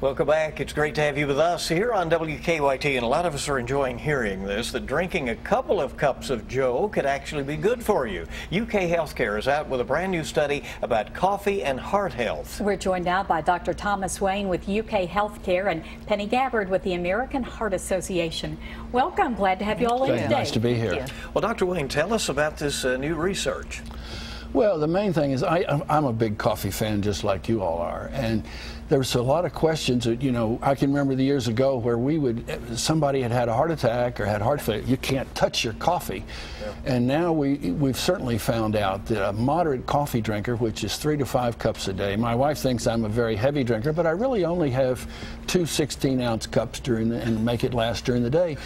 Welcome back. It's great to have you with us here on WKYT, and a lot of us are enjoying hearing this, that drinking a couple of cups of Joe could actually be good for you. UK Healthcare is out with a brand new study about coffee and heart health. We're joined now by Dr. Thomas Whayne with UK Healthcare and Penny Gabbard with the American Heart Association. Welcome. Glad to have you all in today. Nice to be here. Well, Dr. Whayne, tell us about this new research. Well, the main thing is I'm a big coffee fan, just like you all are, and there's a lot of questions that, you know, I can remember the years ago where somebody had a heart attack or had heart failure. You can't touch your coffee. Yeah. And now we've certainly found out that a moderate coffee drinker, which is 3 to 5 cups a day. My wife thinks I'm a very heavy drinker, but I really only have 2 16-ounce cups and make it last during the day.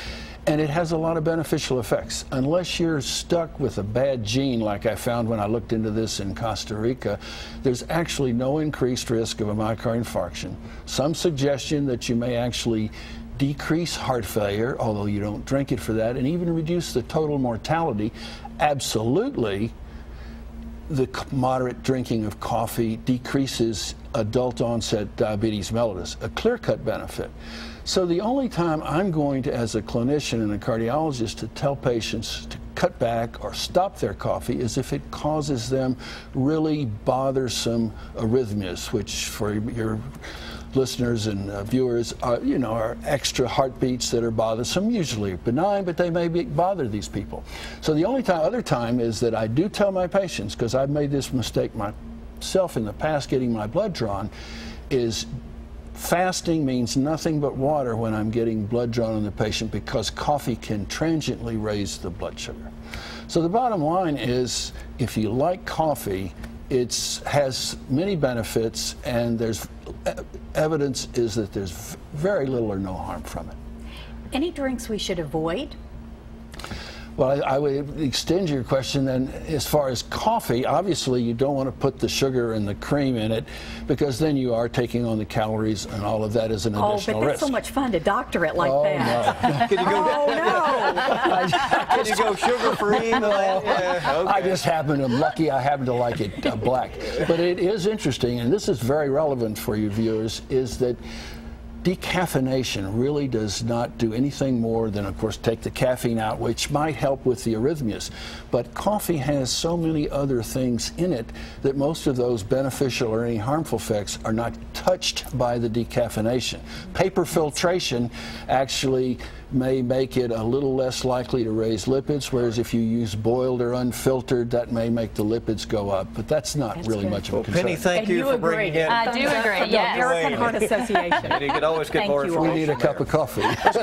And it has a lot of beneficial effects. Unless you're stuck with a bad gene, like I found when I looked into this in Costa Rica, there's actually no increased risk of a myocardial infarction. Some suggestion that you may actually decrease heart failure, although you don't drink it for that, and even reduce the total mortality. Absolutely, the moderate drinking of coffee decreases adult onset diabetes mellitus, a clear-cut benefit. So the only time I'm going to, as a clinician and a cardiologist, to tell patients to cut back or stop their coffee is if it causes them really bothersome arrhythmias, which for your listeners and viewers are extra heartbeats that are bothersome, usually benign, but they may bother these people. So the only other time is that I do tell my patients, because I've made this mistake myself in the past getting my blood drawn, is fasting means nothing but water when I'm getting blood drawn on the patient, because coffee can transiently raise the blood sugar. So the bottom line is, if you like coffee, it has many benefits, and there's evidence is that there's very little or no harm from it. Any drinks we should avoid? Well, I would extend your question then. As far as coffee, obviously you don't want to put the sugar and the cream in it, because then you are taking on the calories, and all of that is an additional risk. Oh, but that's so much fun to doctor it like that. No. Can you go, oh, no. Can you go sugar-free? Okay. I just happen, I'm lucky I happen to like it black. But it is interesting, and this is very relevant for you viewers, is that decaffeination really does not do anything more than, of course, take the caffeine out, which might help with the arrhythmias. But coffee has so many other things in it that most of those beneficial or any harmful effects are not touched by the decaffeination. Paper filtration actually may make it a little less likely to raise lipids, whereas if you use boiled or unfiltered, that may make the lipids go up. But that's not really much of a concern. Penny, thank you for bringing in. I do agree. Yes. American Heart Association. You can always get more information. We need a cup of coffee.